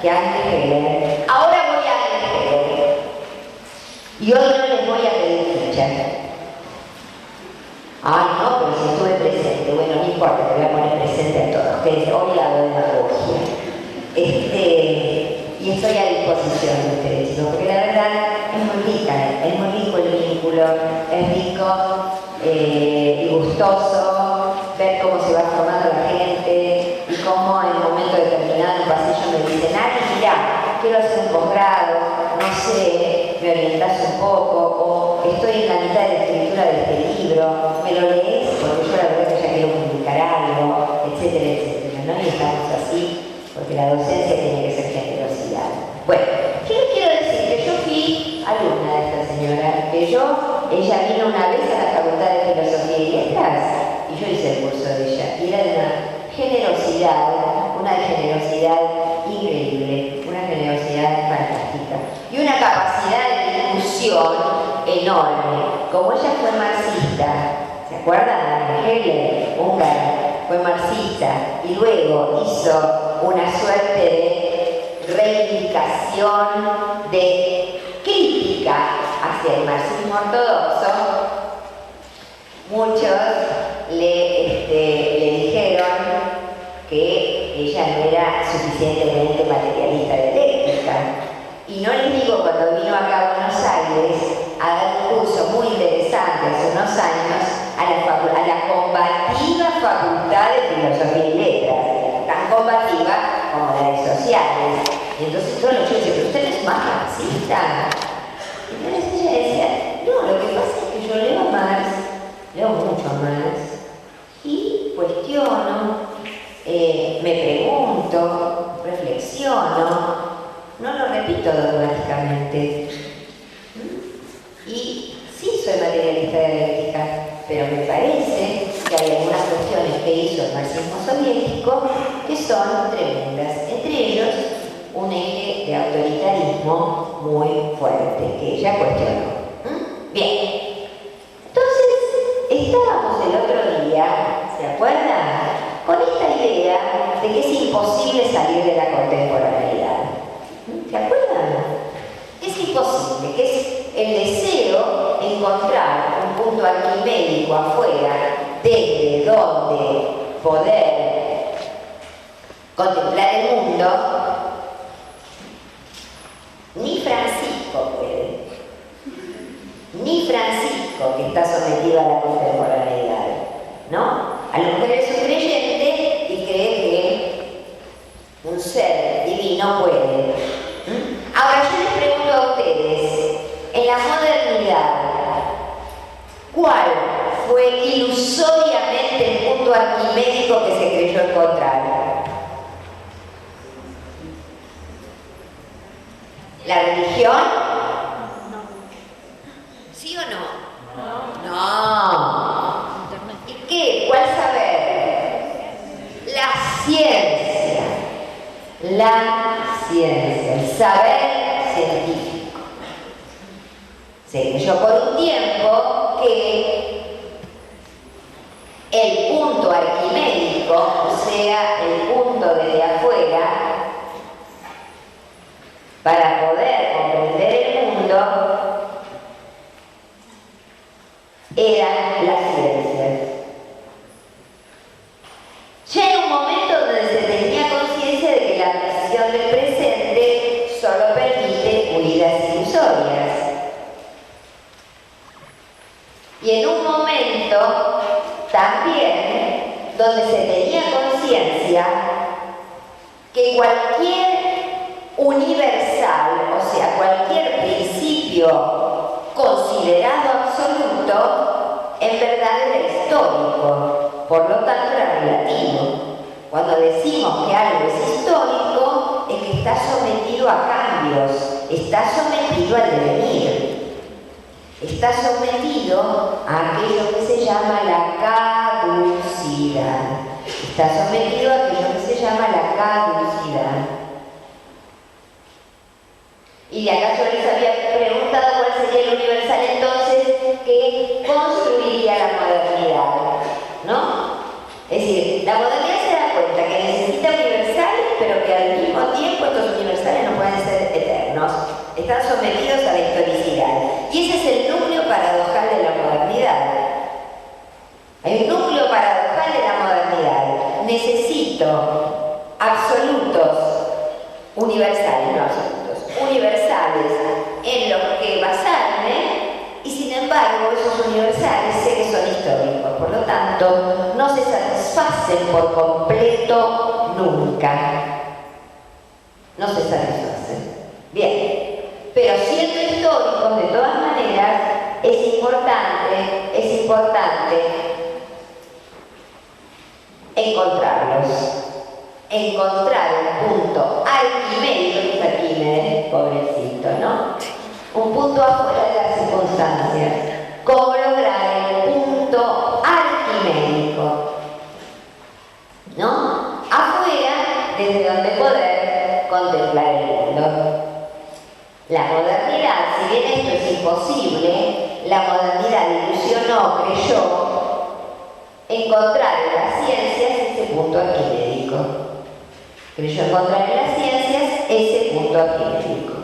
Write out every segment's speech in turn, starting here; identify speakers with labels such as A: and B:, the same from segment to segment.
A: que Anne Heller. Ahora voy a Anne Heller. Y hoy no les voy a pedir ficha. Ay, no, pero si estuve presente. Bueno, no importa, te voy a poner presente a todos. Que hoy hago demagogia. Y estoy a disposición de ustedes, chicos, porque la verdad es muy rica, es muy rico el vínculo, es rico y gustoso ver cómo se va formando la gente y cómo en un momento determinado en un pasillo me dicen, Ari, mira, quiero hacer un posgrado, no sé, me orientás un poco, o estoy en la mitad de la escritura de este libro, me lo lees porque yo la verdad que ya quiero publicar algo, etcétera, etcétera, ¿no? Y estamos así. Porque la docencia tiene que ser generosidad. Bueno, ¿qué les quiero decir? Que yo fui alumna de esta señora, que ella vino una vez a la Facultad de Filosofía y Letras, y yo hice el curso de ella, y era de una generosidad increíble, una generosidad fantástica, y una capacidad de discusión enorme. Como ella fue marxista, ¿se acuerdan? Heller, húngara, fue marxista, y luego hizo una suerte de reivindicación, de crítica hacia el marxismo ortodoxo. Muchos le dijeron que ella no era suficientemente materialista dialéctica. Y no les digo cuando vino acá a Buenos Aires a dar un curso muy interesante hace unos años a la combativa Facultad de Filosofía y Letras, tan combativa como la de Sociales. Y entonces todos los chicos decían, pero usted no es más marxista. Entonces ella decía, no, lo que pasa es que yo leo Marx, leo mucho Marx, y cuestiono, me pregunto, reflexiono, no lo repito dogmáticamente. Y sí soy materialista dialéctica, pero me parece que hay algunas cuestiones que hizo el marxismo soviético que son tremendas. Entre ellos, un eje de autoritarismo muy fuerte que ella cuestionó. Bien. Entonces, estábamos el otro día, ¿se acuerdan? Con esta idea de que es imposible salir de la contemporaneidad. ¿Se acuerdan? Es imposible, que es el deseo de encontrar un punto arquimédico afuera desde donde poder contemplar el mundo. Ni Francisco puede, ni Francisco, que está sometido a la contemporaneidad, ¿no? A lo mejor es un creyente y cree que un ser divino puede. Ahora yo les pregunto a ustedes, en la modernidad, ¿cuál fue ilusoriamente el punto arquimédico que se creyó encontrar? ¿La religión?
B: No.
A: ¿Sí o no? No. ¿Y qué? ¿Cuál saber? La ciencia. La ciencia, el saber científico. Se creyó por un tiempo que el punto arquimédico, o sea, el punto desde afuera, para poder comprender el mundo, eran las ciencias. Ya en un momento donde se tenía conciencia de que la visión del presente solo permite huidas ilusorias. Y en un momento también donde se tenía conciencia que cualquier universal, o sea, cualquier principio considerado absoluto, en verdad era histórico, por lo tanto era relativo. Cuando decimos que algo es histórico, es que está sometido a cambios, está sometido al devenir, está sometido a aquello que se llama la caducidad, está sometido a aquello que se llama la caducidad. Y acá yo les había preguntado cuál sería el universal entonces que construiría la modernidad, ¿no? Es decir, la modernidad se da cuenta que necesita universales, pero que al mismo tiempo estos universales pueden ser eternos, están sometidos a la historicidad. Y ese es el núcleo paradojal de la modernidad. Hay un núcleo paradojal de la modernidad. Necesito absolutos universales, no absolutos, universales en los que basarme, y sin embargo esos universales sé que son históricos, por lo tanto no se satisfacen por completo nunca. No se satisfacen. Bien, pero siendo históricos, de todas maneras, es importante encontrar un punto arquimédico, que es Arquímedes, pobrecito, ¿no? Un punto afuera de las circunstancias. ¿Cómo lograr el punto arquimédico? ¿No? Afuera, desde donde poder contemplar el mundo. La modernidad, si bien esto es imposible, la modernidad ilusionó, creyó encontrar en las ciencias ese punto arquimédico. Creyó encontrar en las ciencias ese punto arquimédico.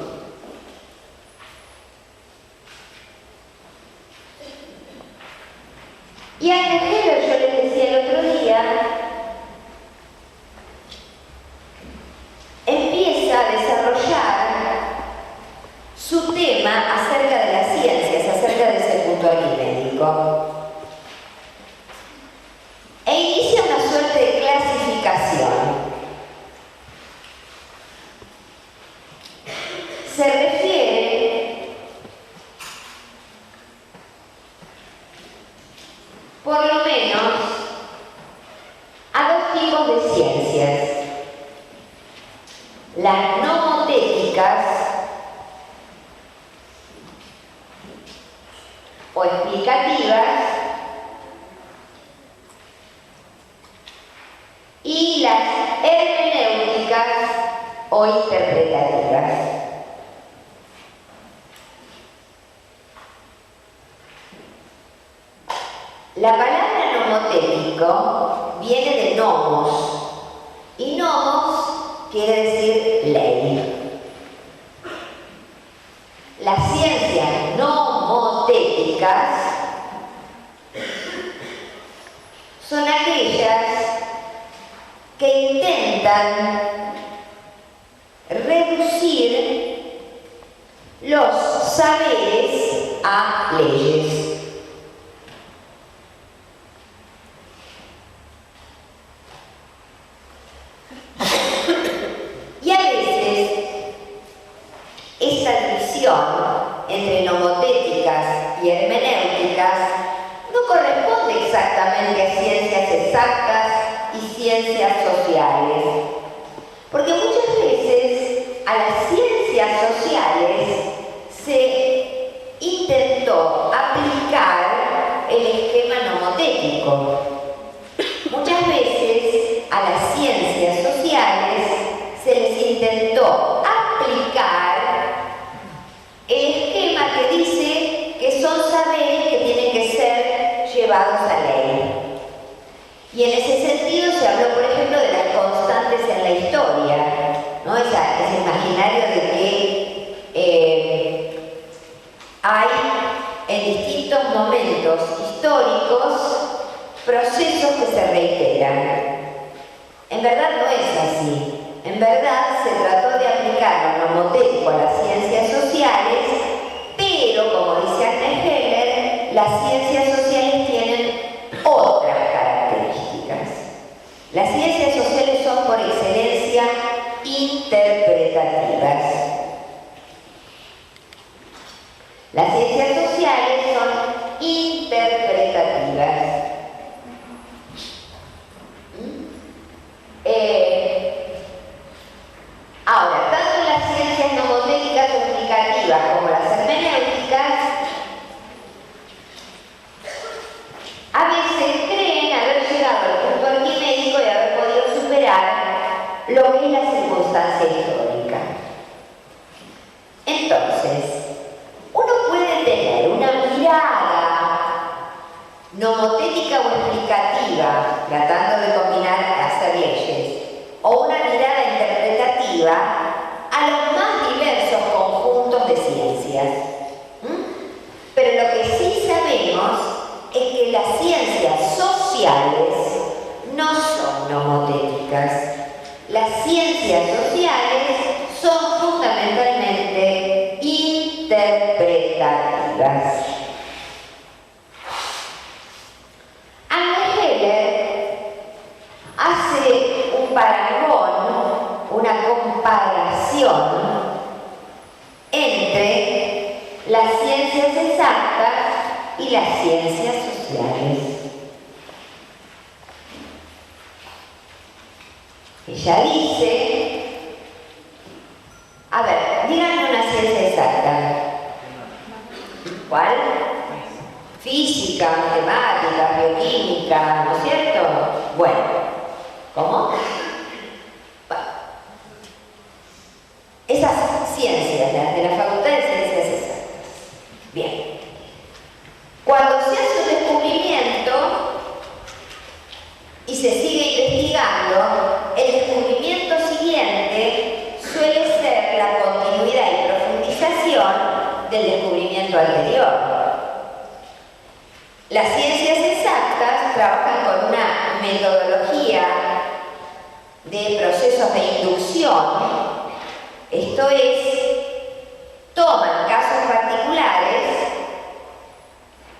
A: Y a Heller, yo les decía el otro día, empieza a desarrollar su tema acerca de las ciencias, acerca de ese punto arquimédico. E inicia una suerte de clasificación. Se refiere, por lo menos, a dos tipos de ciencias. Las nomotéticas o explicativas y las hermenéuticas o interpretativas. La palabra nomotético viene de nomos, y nomos quiere decir ley. Las ciencias nomotéticas son aquellas que intentan reducir los saberes a leyes. Y a veces esa división entre nomotéticas y hermenéuticas no corresponde exactamente a ciencias exactas y ciencias sociales, porque muchas veces a las ciencias sociales se intentó aplicar el esquema nomotético. Muchas veces a las ciencias sociales se les intentó aplicar el esquema que dice que son saberes que tienen que ser llevados a ley. Y en ese sentido se habló, por ejemplo, de las constantes en la historia, ¿no? Ese imaginario de que hay en distintos momentos históricos procesos que se reiteran. En verdad no es así. En verdad se trató de aplicar lo nomotético a las ciencias sociales, pero, como dice Agnes Heller, las ciencias sociales tienen otras características. Las ciencias sociales son por excelencia interpretativas. Las ciencias sociales son interpretativas. Ahora, tanto las ciencias nomotéticas o explicativas como las hermenéuticas a veces creen haber llegado al punto arquimédico y haber podido superar lo que es la circunstancia histórica. Entonces, uno puede tener una mirada nomotética o explicativa, tratando de combinar, hacer leyes, o una mirada interpretativa a lo más matemáticas. Las ciencias sociales son fundamentalmente interpretativas. Anne Heller hace un parangón, una comparación entre las ciencias exactas y las ciencias sociales. Ella dice, a ver, díganme una ciencia exacta. ¿Cuál? Física, matemática, bioquímica, ¿no es cierto? Bueno, ¿cómo? Esas ciencias, las de la Facultad de Ciencias Exactas. Bien. Cuando se hace un descubrimiento y se sigue investigando, el descubrimiento siguiente suele ser la continuidad y profundización del descubrimiento anterior. Las ciencias exactas trabajan con una metodología de procesos de inducción, esto es, toman casos particulares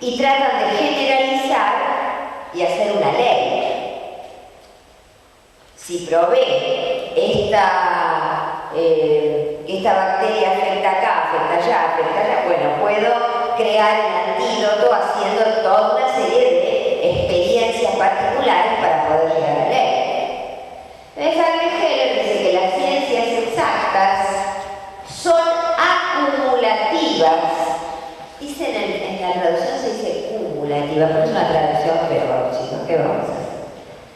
A: y tratan de generalizar y hacer una ley. Si probé esta bacteria afecta acá, afecta allá, bueno, puedo crear el antídoto haciendo toda una serie de experiencias particulares para poder llegar a la ley. Anne Heller dice que las ciencias exactas son acumulativas. Dicen en la traducción se dice cumulativa, pero es una traducción peor, chicos, ¿qué vamos a hacer?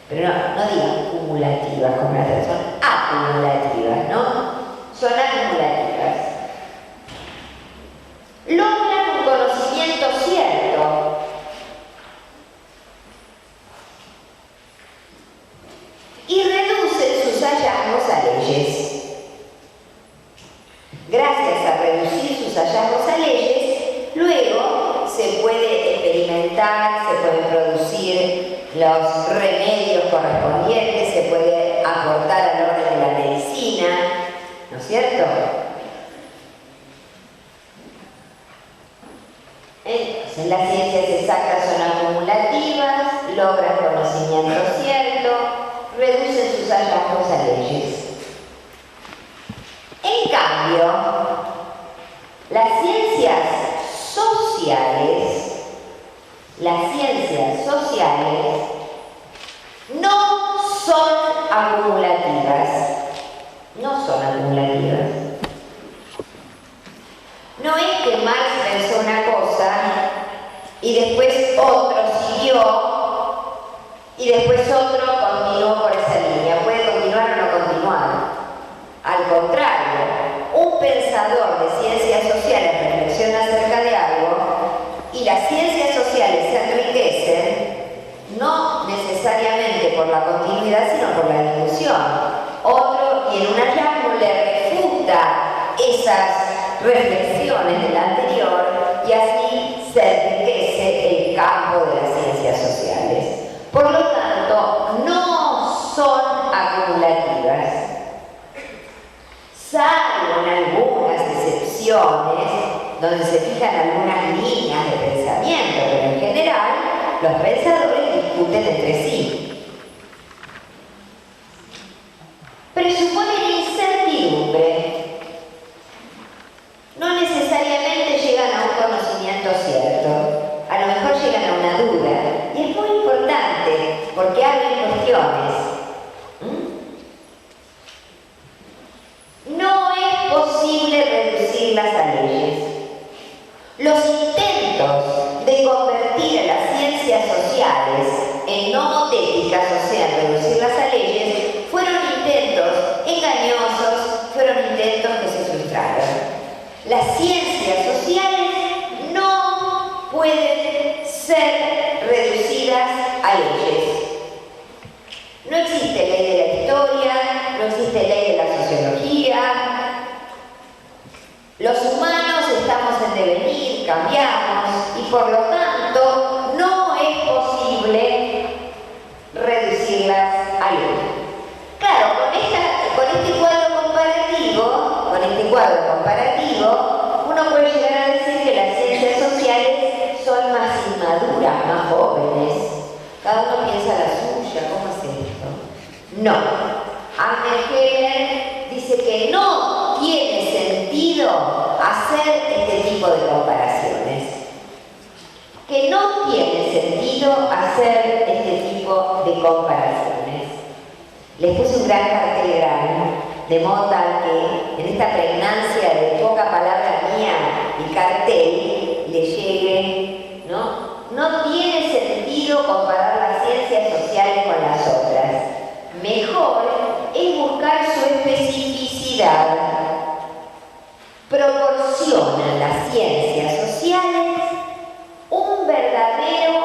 A: Pero no digan cumulativas como una traducción, acumulativas, ¿no? Son acumulativas. Logran un conocimiento cierto. Y reducen sus hallazgos a leyes. Gracias a reducir sus hallazgos a leyes, luego se puede experimentar, se pueden producir los remedios correspondientes, se puede aportar al orden de la medicina, ¿no es cierto? Entonces, las ciencias exactas son acumulativas, logran conocimiento cierto, reducen sus hallazgos a leyes. En cambio, las ciencias sociales no son acumulativas. No son acumulativas. No es que Marx pensó una cosa y después otro siguió y después otro continuó por esa línea. Puede continuar o no continuar. Al contrario, un pensador de ciencias sociales reflexiona acerca de algo y las ciencias sociales se enriquecen no necesariamente por la continuidad, sino por la discusión. Otro, y en un hallazgo le refuta esas reflexiones del anterior y así se enriquece el campo de las ciencias sociales. Por lo tanto, no son acumulativas. Salvo en algunas excepciones, donde se fijan algunas líneas de pensamiento, pero en general los pensadores discuten entre sí. Presuponen incertidumbre. No necesariamente llegan a un conocimiento cierto, a lo mejor llegan a una duda. Y es muy importante porque abren cuestiones. No es posible reducirlas a leyes. Los intentos de convertir a las ciencias sociales en nomotéticas, o sea, reducirlas a leyes, fueron intentos engañosos, fueron intentos que se frustraron. Las ciencias sociales no pueden ser reducidas a leyes. No existe ley de la historia, no existe ley de la sociología. Los humanos estamos en devenir, cambiamos. con este cuadro comparativo, uno puede llegar a decir que las ciencias sociales son más inmaduras, más jóvenes. Cada uno piensa la suya. ¿Cómo es esto? No. Agnes Heller dice que no tiene sentido hacer este tipo de comparaciones. Que no tiene sentido hacer este tipo de comparaciones. Les puse un gran cartel grande, de modo tal que en esta pregnancia de poca palabra mía y cartel le llegue, ¿no? No tiene sentido comparar las ciencias sociales con las otras. Mejor es buscar su especificidad. Proporcionan las ciencias sociales un verdadero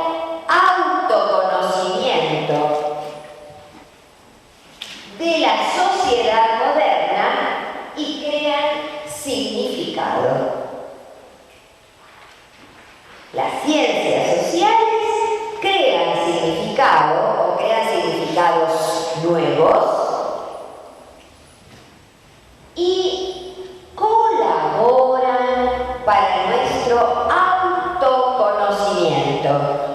A: autoconocimiento de la sociedad moderna y crean significado. Las ciencias sociales crean significado o crean significados nuevos y colaboran para nuestro autoconocimiento.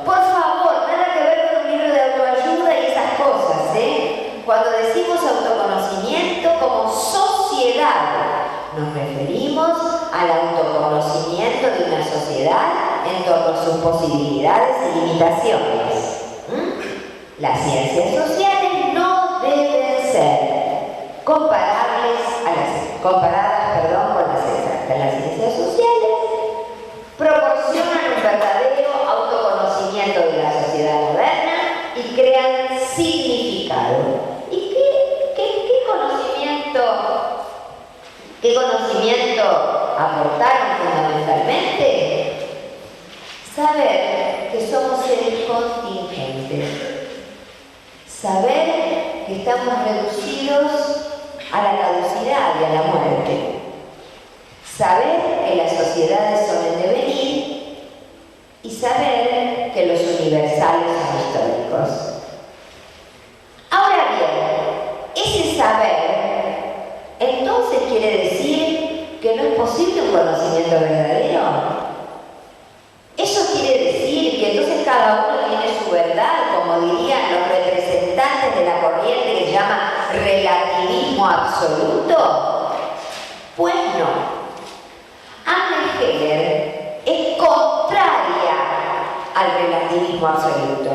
A: Por favor, nada que ver con un libro de autoayuda y esas cosas, ¿eh? Cuando decimos autoconocimiento como sociedad, nos referimos al autoconocimiento de una sociedad en torno a sus posibilidades y limitaciones. Las ciencias sociales no deben ser comparadas con las exactas. Las ciencias sociales proporcionan un verdadero autoconocimiento de la sociedad moderna y crean significado. ¿Y qué conocimiento aportaron fundamentalmente? Saber que somos seres contingentes. Saber que estamos reducidos a la caducidad y a la muerte. Saber que las sociedades son en devenir y saber que los universales son históricos. Ahora bien, ese saber entonces quiere decir que no es posible un conocimiento verdadero. Eso quiere decir que entonces cada uno tiene su verdad, como dirían los representantes de la corriente que se llama relativismo absoluto. Pues no. Agnes Heller es contraria al relativismo absoluto.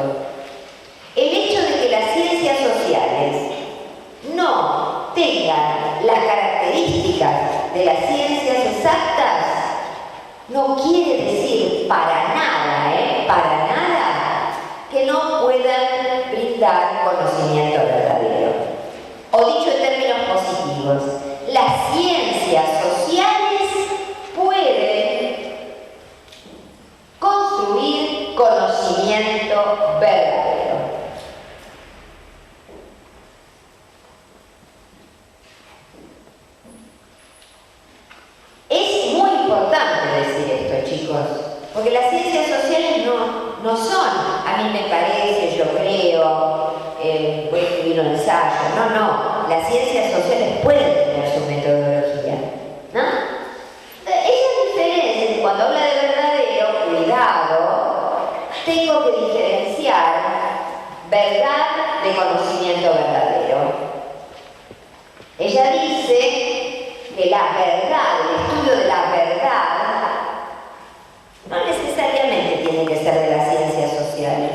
A: El hecho de que las ciencias sociales no tengan las características de las ciencias exactas no quiere decir para nada, que no puedan brindar conocimiento verdadero. O dicho en términos positivos, las ciencias sociales pueden construir conocimiento verdadero. Es muy importante decir esto, chicos, porque las ciencias sociales no son, a mí me parece, yo creo, voy a escribir un ensayo, no, las ciencias sociales pueden tener su metodología, ¿no? Esa diferencia, cuando habla de verdadero, cuidado, tengo que diferenciar verdad de conocimiento verdadero. Ella dice que la verdad, el estudio de la verdad, no necesariamente tiene que ser de las ciencias sociales.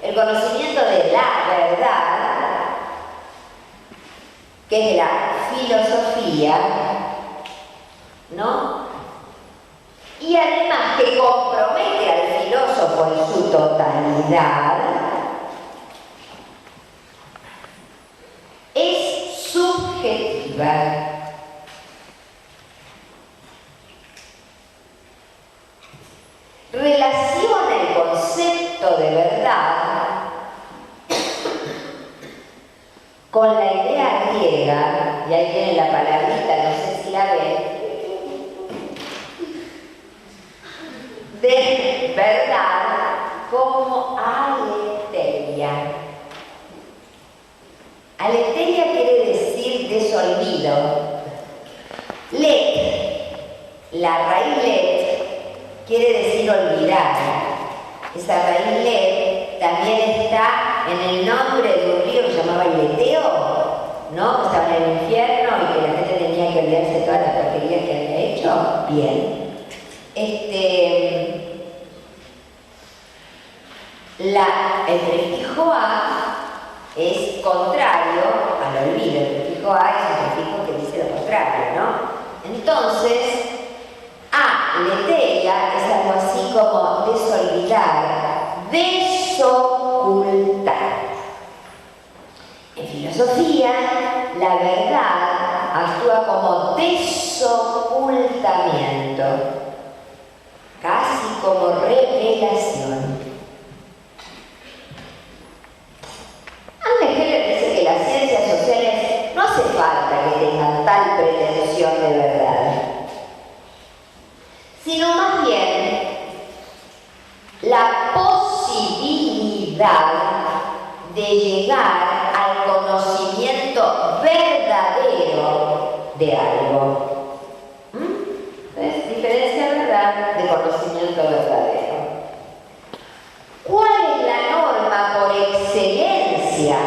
A: El conocimiento de la verdad, que es de la filosofía, ¿no? Y además que compromete al filósofo en su totalidad, es subjetiva. Relaciona el concepto de verdad con la idea griega, y ahí tiene la palabrita, no sé si la ven, de verdad como aletheia. Aletheia quiere decir desolvido. Let, la raíz let, quiere decir olvidar. Esa raíz let también está en el nombre de un río que se llamaba Leteo, ¿no? Que estaba en el infierno y que la gente tenía que olvidarse todas las porquerías que había hecho. Bien. El prefijo a es contrario al olvido. El prefijo a es un prefijo que dice lo contrario, ¿no? Entonces, aletheia es algo así como desolvidar, desocultar. En filosofía, la verdad actúa como desocultamiento, casi como revelación. Andrés Heller dice que las ciencias sociales no hace falta que tengan tal pretensión de verdad, sino más bien la posibilidad de llegar al conocimiento verdadero de algo. Entonces, diferencia verdad de conocimiento verdadero. ¿Cuál es la norma por excelencia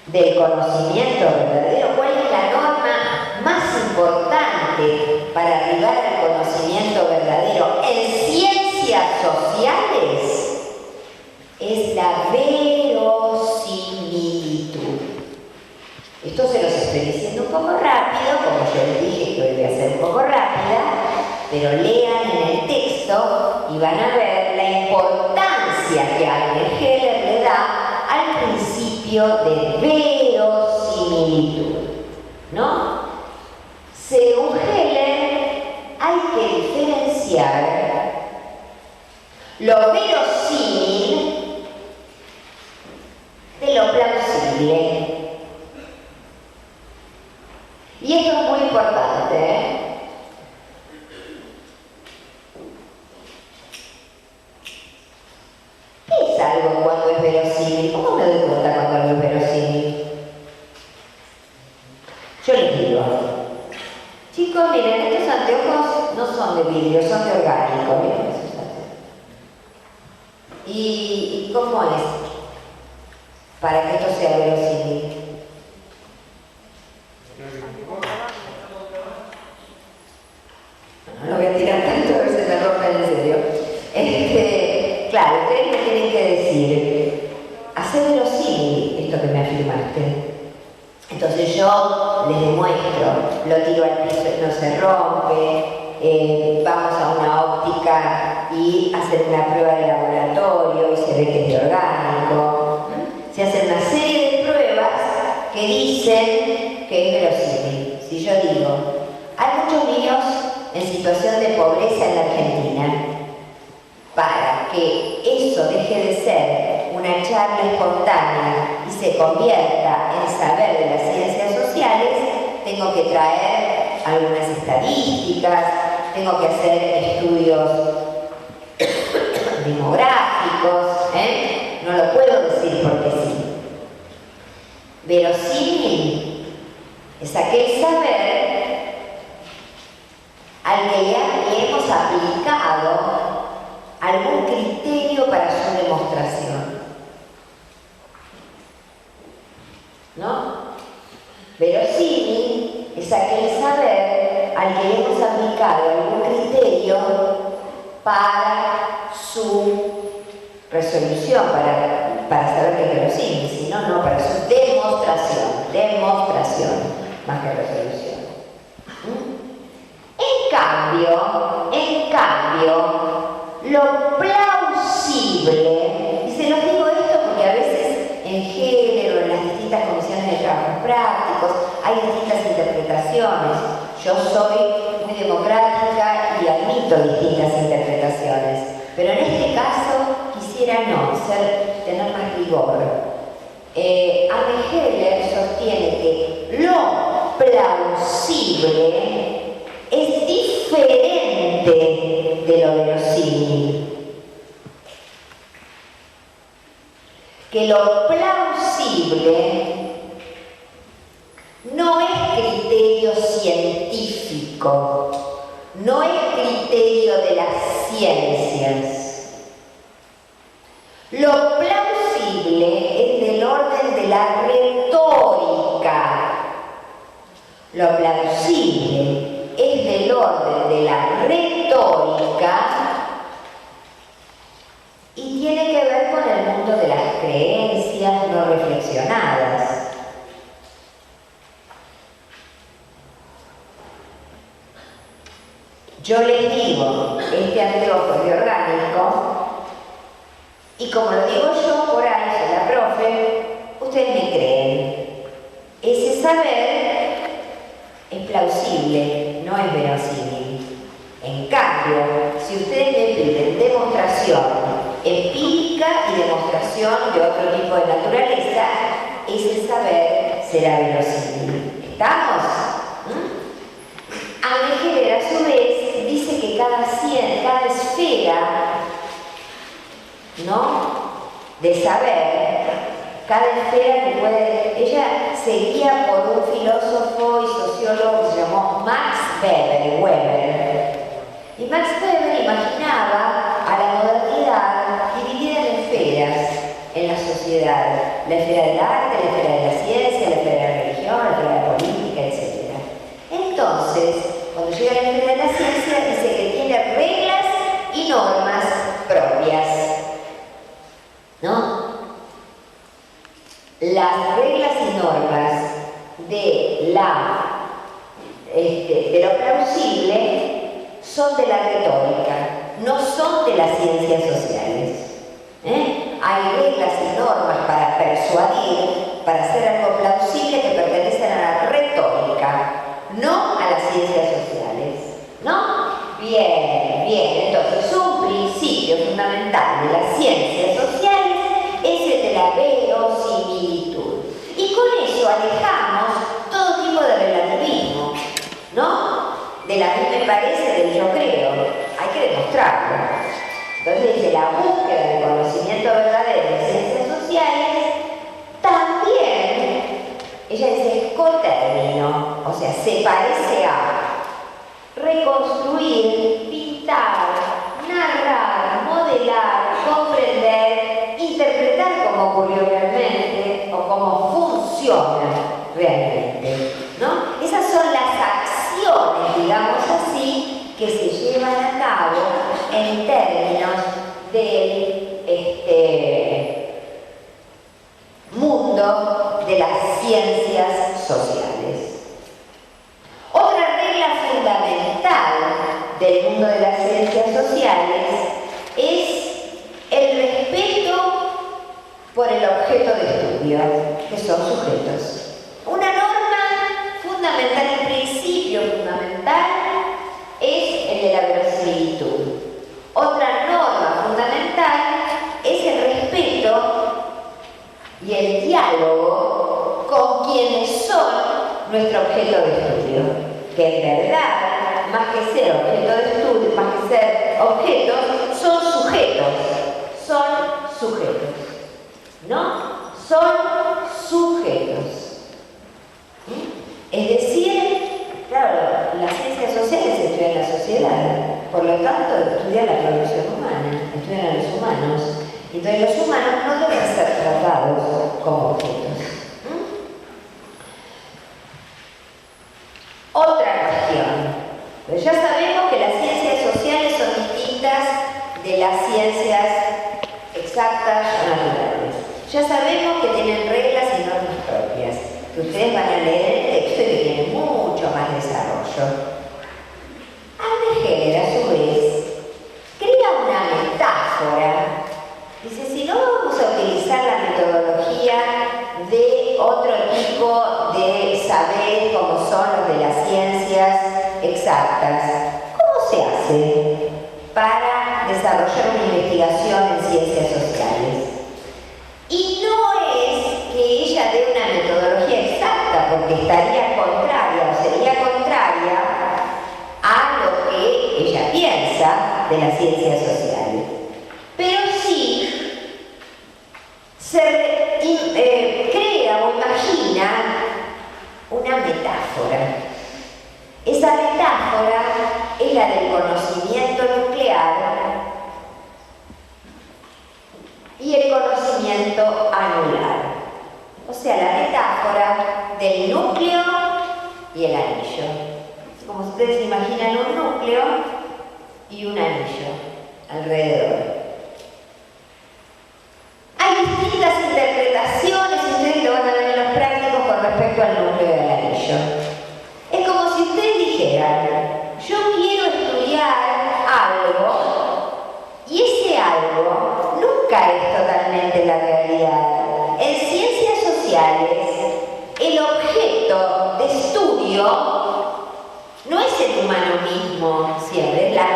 A: del conocimiento verdadero? ¿Cuál es la norma más importante para arribar al conocimiento verdadero en ciencias sociales? Es la verosimilitud. Esto se los estoy diciendo un poco rápido, como yo les dije que hoy voy a ser un poco rápida, pero lean en el texto y van a ver la importancia que Andrés Heller le da al principio de verosimilitud, ¿no? Según Heller, hay que diferenciar lo verosímil de lo plausible. Y esto es muy importante, ¿eh? ¿Qué es algo cuando es verosímil? ¿Cómo me doy cuenta cuando algo es verosímil? Yo les digo, chicos, miren, estos anteojos no son de vidrio, son de orgánico, miren esos anteojos. ¿Y cómo es para que esto sea verosímil? No lo voy a tirar tanto, a ver si me rompen en serio. Claro, ustedes me tienen que decir, hace verosímil esto que me afirmaste. Entonces yo les demuestro, lo tiro al piso y no se rompe, vamos a una óptica y hacen una prueba de laboratorio y se ve que es de orgánico. Se hacen una serie de pruebas que dicen que es verosímil. Si yo digo, hay muchos niños en situación de pobreza en la Argentina, para que eso deje de ser una charla espontánea y se convierta en saber de las ciencias sociales, tengo que traer algunas estadísticas, tengo que hacer estudios demográficos, no lo puedo decir porque sí. Verosímil es aquel saber al que le hemos aplicado algún criterio para su demostración, ¿no? Verosímil es aquel saber al que le hemos aplicado algún criterio para su resolución, para saber que es verosímil, sino no, para su demostración, más que resolución. En cambio, lo plausible, y se los digo esto porque a veces en Heller o en las distintas comisiones de trabajos prácticos hay distintas interpretaciones. Yo soy muy democrática y admito distintas interpretaciones, pero en este caso quisiera tener más rigor. Andrés Heller sostiene que lo plausible es diferente de lo verosímil. Que lo plausible no es criterio científico científico, no es criterio de las ciencias. Lo plausible es del orden de la retórica. Lo plausible es del orden de la retórica y tiene que ver con el mundo de las creencias no reflexionadas. Yo les digo, este anteojo es de orgánico, y como lo digo yo por ahí, soy la profe, ustedes me creen. Ese saber es plausible, no es verosímil. En cambio, si ustedes me piden demostración empírica y demostración de otro tipo de naturaleza, ese saber será verosímil. ¿Estamos? Anne Heller, a su vez, dice que cada esfera, ¿no?, de saber, cada esfera que puede... Ella se guía por un filósofo y sociólogo que se llamó Max Weber. Y Max Weber imaginaba a la modernidad dividida en esferas en la sociedad. La esfera del arte, la esfera de la ciencia, la esfera de la religión, la esfera de la política, etc. Entonces, cuando llega a la esfera de la ciencia, dice que tiene reglas y normas propias, ¿no? Las reglas y normas de lo plausible son de la retórica, no son de las ciencias sociales. Hay reglas y normas para persuadir, para hacer algo plausible que pertenecen a la retórica, no a las ciencias sociales, ¿no? Bien, entonces un principio fundamental de las ciencias sociales es el de la verosimilitud. Y con eso alejamos todo tipo de relativismo, ¿no? De la que me parece del yo creo. Hay que demostrarlo. Entonces dice, la búsqueda del conocimiento verdadero de ciencias sociales también, ella dice, es cotérmino, o sea, se parece a reconstruir, pintar, narrar, modelar, comprender, interpretar cómo ocurrió realmente o cómo funciona realmente, ¿no? Esas son las acciones, digamos así, que se llevan a cabo en términos del mundo de las ciencias sociales. Otra regla fundamental del mundo de las ciencias sociales es el respeto por el objeto de estudio, que son sujetos. Una norma fundamental, el principio fundamental, es el de la verosimilitud. Otra norma fundamental es el respeto y el diálogo con quienes son nuestro objeto de estudio, que en verdad, más que ser objeto de estudio, más que ser objetos, son sujetos, ¿no? Son sujetos. Es decir, claro, las ciencias sociales estudian la sociedad, por lo tanto estudian la producción humana, estudian a los humanos. Entonces los humanos no deben ser tratados como objetos. Otra cuestión. Pues ya sabemos que las ciencias sociales son distintas de las ciencias exactas o naturales. Ya sabemos que tienen reglas y normas propias, que ustedes van a leer en el texto y que tienen mucho más desarrollo. Anne Heller, a su vez, crea una metáfora. Dice, si no vamos a utilizar la metodología de otro tipo de saberes como son los de las ciencias exactas, ¿cómo se hace para desarrollar una investigación en ciencias sociales? Y no es que ella dé una metodología exacta, porque estaría contraria o sería contraria a lo que ella piensa de las ciencias sociales. Pero sí crea o imagina una metáfora. Esa esa metáfora es la del conocimiento nuclear y el conocimiento anular. O sea, la metáfora del núcleo y el anillo. Como si ustedes se imaginan un núcleo y un anillo alrededor. Hay distintas interpretaciones, y ustedes lo van a ver en los prácticos con respecto al núcleo y al anillo. Es como si ustedes dijeran, yo quiero estudiar algo, y ese algo nunca es totalmente la realidad. En ciencias sociales, el objeto de estudio no es el humano mismo siempre, es la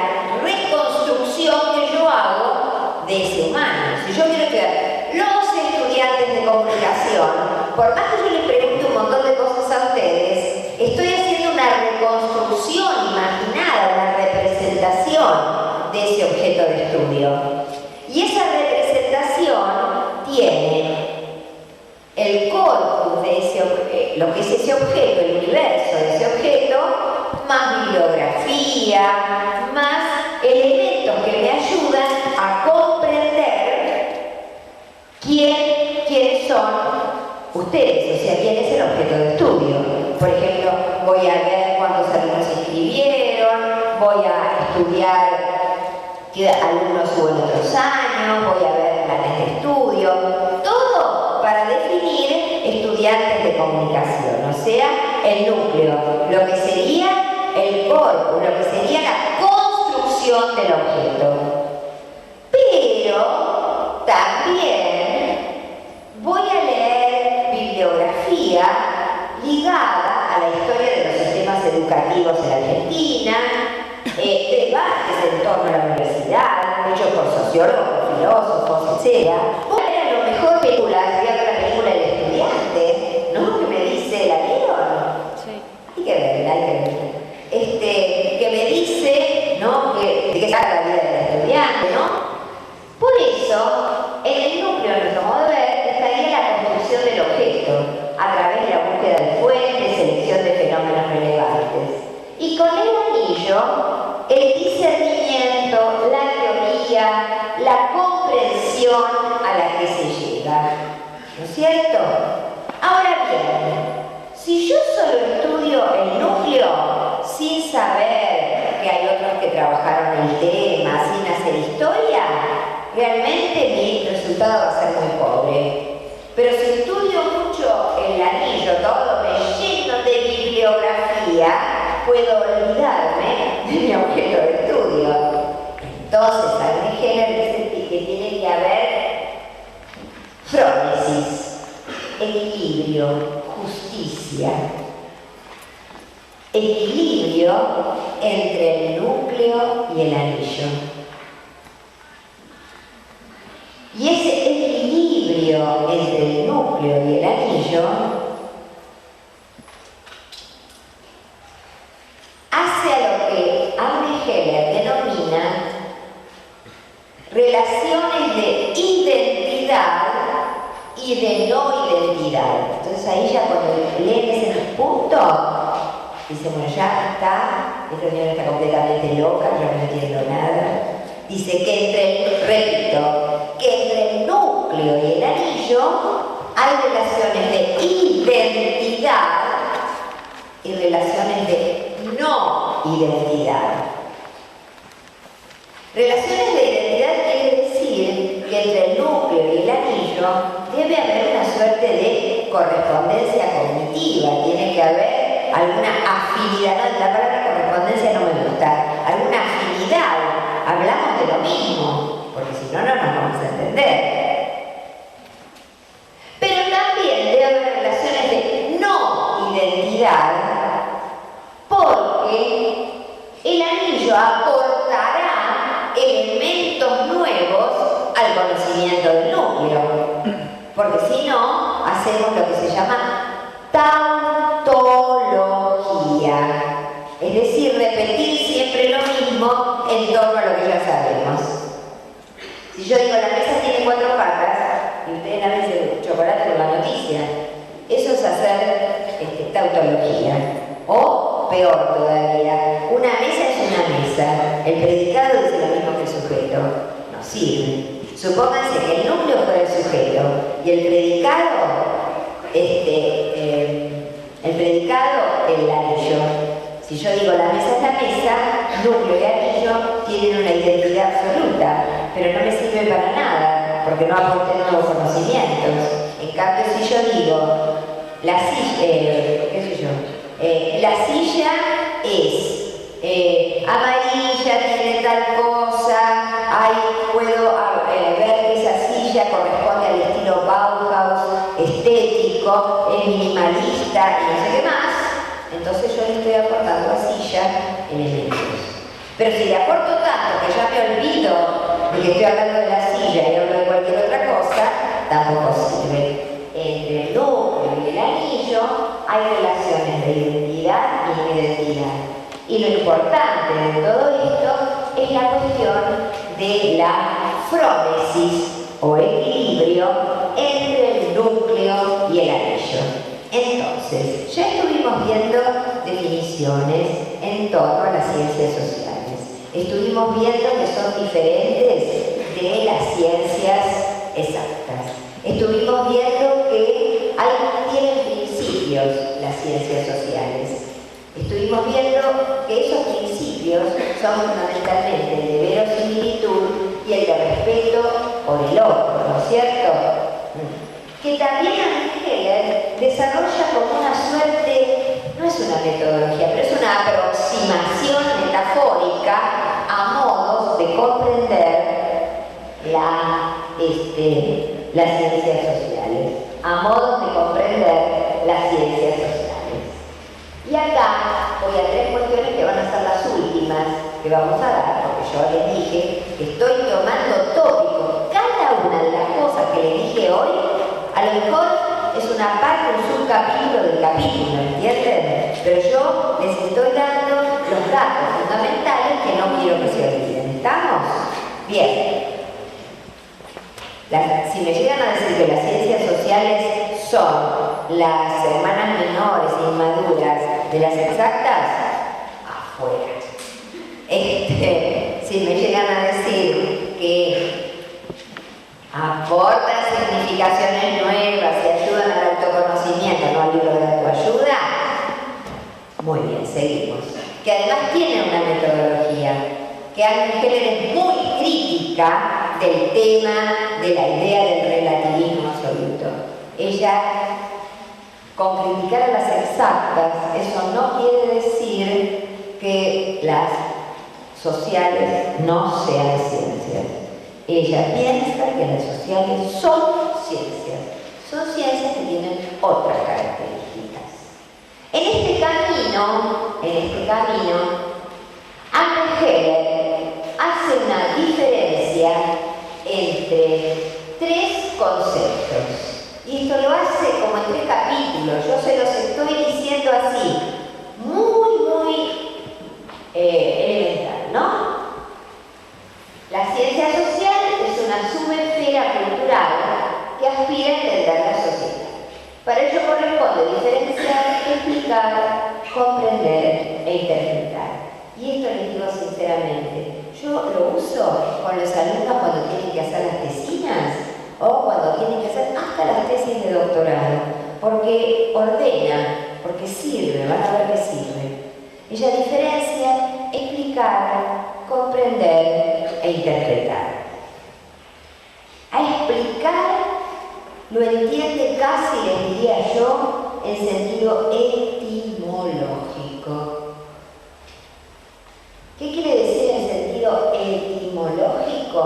A: reconstrucción que yo hago de ese humano. Si yo quiero estudiar los estudiantes de comunicación, por más que yo les pregunte un montón de cosas a ustedes, estoy haciendo una reconstrucción imaginada, una representación de ese objeto de estudio. Y esa representación tiene el corpus de ese objeto, lo que es ese objeto, el universo de ese objeto, más bibliografía, más elementos que me ayudan a comprender quiénes son ustedes, o sea, quién es el objeto de estudio. Por ejemplo, voy a ver cuántos alumnos se inscribieron, voy a estudiar qué alumnos hubo en otros años, voy a ver planes de estudio, todo para definir estudiantes de comunicación, o sea, el núcleo, lo que sería el corpus, lo que sería la construcción del objeto. Pero también voy a leer bibliografía ligada a la historia de los sistemas educativos en Argentina, debates en torno a la universidad, hechos por sociólogos, por filósofos, etc. Voy a leer a lo mejor películas, voy a ver la película del estudiante, ¿no? Que me dice, ¿la vieron? Sí. Hay que verla, hay que verla. Que me dice, ¿no? De qué trata la vida del estudiante, ¿no? Por eso, en el núcleo de nuestro modo de ver estaría la construcción del objeto, a través de la búsqueda de fuentes, selección de fenómenos relevantes. Y con el anillo, el discernimiento, la teoría, la comprensión a la que se llega. ¿No es cierto? Ahora bien, si yo solo estudio el núcleo sin saber que hay otros que trabajaron el tema, sin hacer historia, realmente mi resultado va a ser muy pobre. Pero si estudio mucho el anillo, todo me lleno de bibliografía, puedo olvidarme de mi objeto de estudio. Entonces, Arne Heller dice que tiene que haber frónesis, equilibrio, justicia. Equilibrio entre el núcleo y el anillo. Y ese equilibrio entre el núcleo y el anillo hace a lo que Arne Heller denomina relaciones de identidad y de no identidad. Entonces ahí ya cuando leen ese punto, dice, bueno, ya está, esta señora está completamente loca, yo no entiendo nada. Dice que repito, que entre el núcleo y el anillo hay relaciones de identidad y relaciones de no identidad. Relaciones de identidad quiere decir que entre el núcleo y el anillo debe haber una suerte de correspondencia cognitiva, tiene que haber alguna afinidad, no, la palabra correspondencia no me gusta, alguna afinidad, hablamos de lo mismo, porque si no, no nos vamos a entender. Pero también debe haber relaciones de no identidad, porque el anillo aportará elementos nuevos al conocimiento del núcleo, porque si no, hacemos lo que se llama tautología, es decir, repetir siempre lo mismo en torno a lo que ya sabemos. Si yo digo, la mesa tiene 4 patas, y ustedes la ven chocolate con la noticia, eso es hacer tautología, o peor todavía, una mesa es una mesa, el predicado dice lo mismo que el sujeto, no sirve. Supónganse que el núcleo fuera el sujeto y el predicado el anillo. Si yo digo la mesa es la mesa, núcleo y anillo tienen una identidad absoluta, pero no me sirve para nada, porque no aporté nuevos conocimientos. En cambio, si yo digo la silla, la silla es amarilla, tiene tal cosa, ahí puedo ver que esa silla corresponde al estilo Bauhaus, estético, es minimalista y no sé qué más, entonces yo le estoy aportando a silla elementos. Pero si le aporto tanto que ya me olvido de que estoy hablando de la silla y hablo de cualquier otra cosa, tampoco sirve. Entre el núcleo y el anillo hay relaciones de identidad y identidad. Y lo importante de todo esto es la cuestión de la frónesis o equilibrio entre el núcleo y el anillo. Entonces, ya estuvimos viendo definiciones en torno a las ciencias sociales. Estuvimos viendo que son diferentes de las ciencias exactas. Estuvimos viendo que tienen principios las ciencias sociales. Estuvimos viendo que esos principios son fundamentalmente el de verosimilitud y el de respeto por el otro, ¿no es cierto? Que también Heller desarrolla como una suerte, no es una metodología, pero es una aproximación metafórica a modos de comprender las ciencias sociales, a modos de comprender las ciencias sociales. Y acá voy a tres cuestiones que van a ser las últimas que vamos a dar, porque yo les dije que estoy tomando tópicos. Cada una de las cosas que les dije hoy, a lo mejor es una parte, un subcapítulo del capítulo, ¿entienden? Pero yo les estoy dando los datos fundamentales que no quiero que se olviden. ¿Estamos? Bien. Si me llegan a decir que las ciencias sociales son las hermanas menores e inmaduras de las exactas, afuera. Si me llegan a decir que aportan significaciones nuevas y ayudan al autoconocimiento, no al libro de autoayuda, muy bien, seguimos. Que además tiene una metodología, que Agnes Heller es muy crítica del tema de la idea del relativismo absoluto. Ella, con criticar a las exactas, eso no quiere decir que las sociales no sean ciencias. Ella piensa que las sociales son ciencias que tienen otras características. En este camino, Agnes Heller hace una diferencia entre tres conceptos. Y esto lo hace como en tres capítulos. Yo se los estoy diciendo así, muy elemental, ¿no? La ciencia social es una subesfera cultural que aspira a entender la sociedad. Para ello corresponde diferenciar, explicar, comprender e interpretar. Y esto les digo sinceramente, yo lo uso con los alumnos cuando tienen que hacer las tesinas o cuando tienen que hacer hasta las tesis de doctorado, porque ordena, porque sirve, van a ver que sirve. Ella diferencia, explicar, comprender e interpretar. A explicar lo entiende casi, les diría yo, en sentido etimológico. ¿Qué quiere decir en sentido etimológico?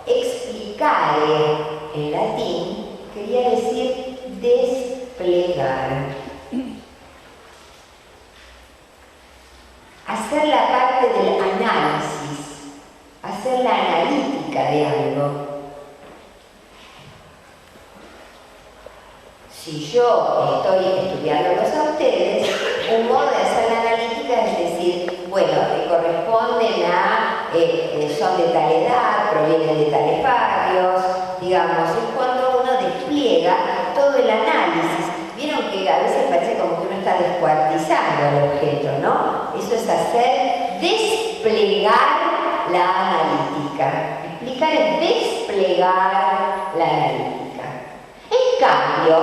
A: Explicare en latín quería decir desplegar. Hacer la parte del análisis, hacer la analítica de algo. Si yo estoy estudiándolos a ustedes, un modo de hacer la analítica es decir, bueno, que corresponden a, son de tal edad, provienen de tales barrios, digamos, es cuando uno despliega todo el análisis. Vieron que a veces parece como que uno está está descuartizando el objeto, ¿no? Eso es hacer desplegar la analítica. Explicar es desplegar la analítica. En cambio,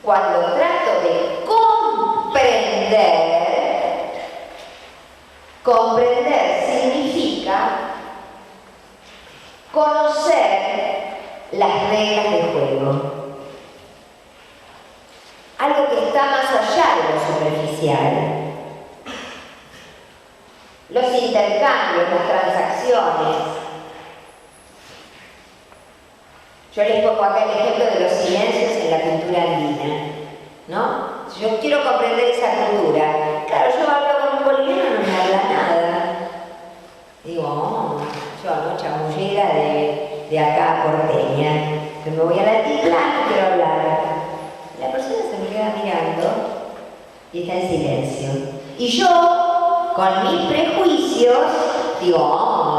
A: cuando trato de comprender significa conocer las reglas del juego. Algo que está más allá de lo superficial. Los intercambios, las transacciones. Yo les pongo acá el ejemplo de los silencios en la cultura andina, ¿no? Si yo quiero comprender esa cultura, claro, yo hablo con un boliviano, no me habla nada. Digo, oh, yo no, chamullera de acá porteña, que me voy al altiplano y quiero hablar. La persona se me queda mirando y está en silencio. Y yo, con mis prejuicios, digo,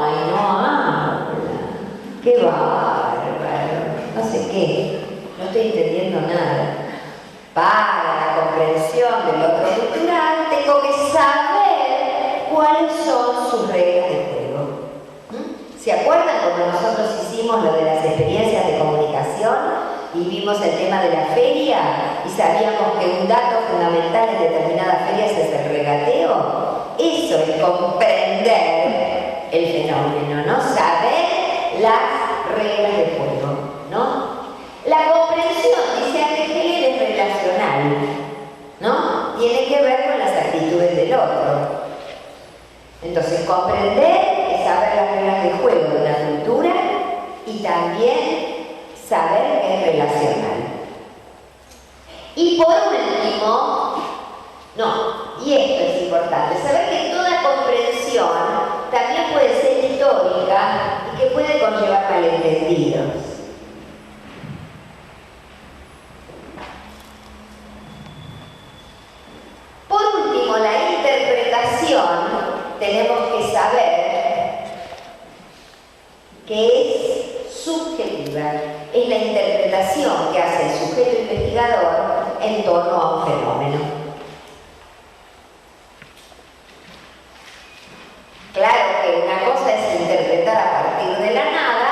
A: ay, no habla, qué bárbaro, no sé qué, no estoy entendiendo nada. Para la comprensión del otro cultural, tengo que saber cuáles son sus reglas de juego. ¿Se acuerdan cuando nosotros hicimos lo de las experiencias de comunicación y vimos el tema de la feria y sabíamos que un dato fundamental en determinadas ferias es el regateo? Eso es comprender el fenómeno, ¿no? Saber las reglas de juego, ¿no? La comprensión, dice Heller, es relacional, ¿no? Tiene que ver con las actitudes del otro. Entonces, comprender es saber las reglas de juego de una cultura y también saber que es relacional. Y por último, no, y esto es importante, saber que toda comprensión también puede ser histórica y que puede conllevar malentendidos. Por último, la interpretación, tenemos que saber que es subjetiva. Es la interpretación que hace el sujeto investigador en torno a un fenómeno. Claro que una cosa es interpretar a partir de la nada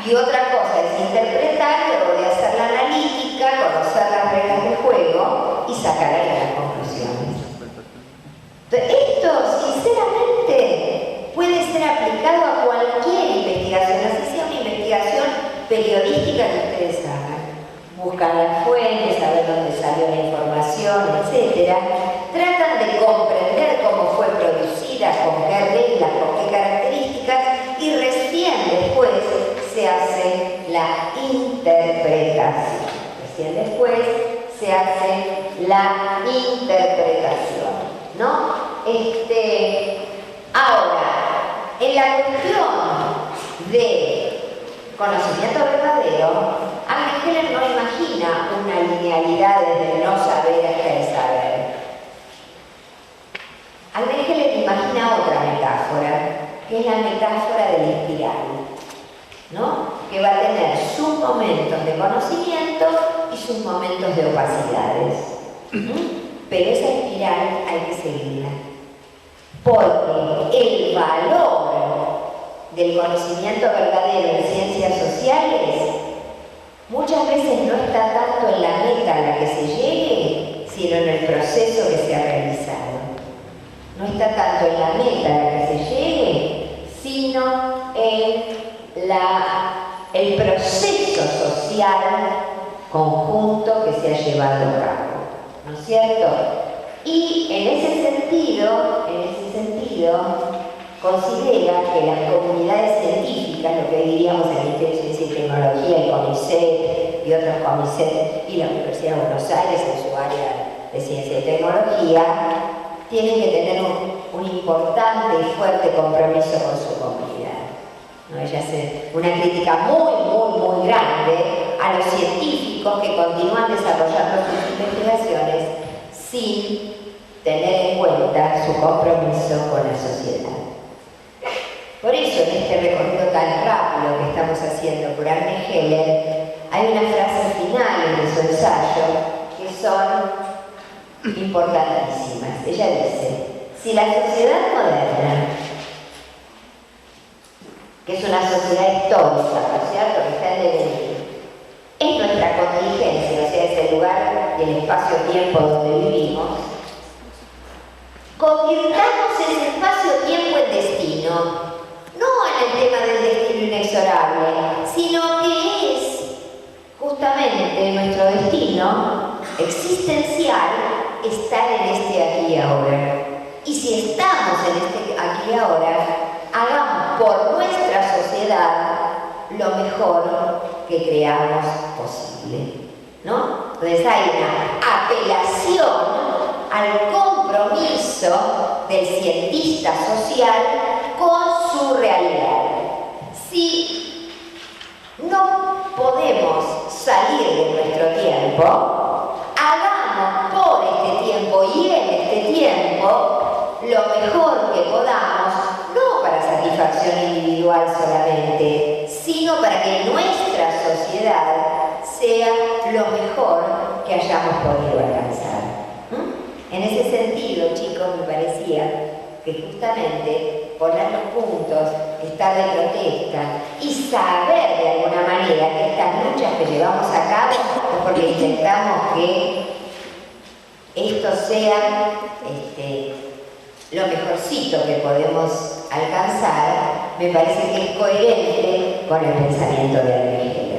A: y otra cosa es interpretar, luego de hacer la analítica, conocer las reglas del juego y sacar ahí las conclusiones. Entonces, esto, sinceramente, puede ser aplicado a cualquier investigación, así sea una investigación periodística que ustedes hagan. Buscan las fuentes, saber dónde salió la información, etc. Tratan de comprender cómo fue producida, con qué reglas, con qué características, y recién después se hace la interpretación. Recién después se hace la interpretación, ¿no? Ahora, en la cuestión de conocimiento verdadero, Agnes Heller no imagina una linealidad desde el no saber hasta el saber. Agnes Heller imagina otra metáfora, que es la metáfora de la espiral, ¿no? Que va a tener sus momentos de conocimiento y sus momentos de opacidades. Pero esa espiral hay que seguirla. Porque el valor del conocimiento verdadero en ciencias sociales muchas veces no está tanto en la meta a la que se llegue, sino en el proceso que se ha realizado. No está tanto en la meta a la que se llegue, sino en el proceso social conjunto que se ha llevado a cabo, ¿no es cierto? Y en ese sentido, considera que las comunidades científicas, lo que diríamos en el Ministerio de Ciencia y Tecnología, el CONICET y otros CONICET y la Universidad de Buenos Aires en su área de Ciencia y Tecnología, tienen que tener un importante y fuerte compromiso con su comunidad, ¿no? Ella hace una crítica muy grande a los científicos que continúan desarrollando sus investigaciones sin tener en cuenta su compromiso con la sociedad. Por eso, en este recorrido tan rápido que estamos haciendo por Arne Heller, hay unas frases finales de su ensayo que son importantísimas. Ella dice: si la sociedad moderna, que es una sociedad histórica, ¿no es cierto?, que está en devenir, es nuestra contingencia, o sea, es el lugar y el espacio-tiempo donde vivimos, convirtamos ese espacio-tiempo en destino, no en el tema del destino inexorable, sino que es justamente nuestro destino existencial estar en este aquí y ahora. Y si estamos en este aquí y ahora, hagamos por nuestra sociedad lo mejor que creamos posible, ¿no? Entonces hay una apelación al compromiso del cientista social con su realidad. Si no podemos salir de nuestro tiempo, hagamos por este tiempo y en este tiempo lo mejor que podamos, no para satisfacción individual solamente, sino para que nuestra sociedad sea lo mejor que hayamos podido alcanzar. En ese sentido, chicos, me parecía que justamente poner los puntos, estar de protesta y saber de alguna manera que estas luchas que llevamos a cabo es porque intentamos que esto sea lo mejorcito que podemos alcanzar, me parece que es coherente con el pensamiento de Arne Heller.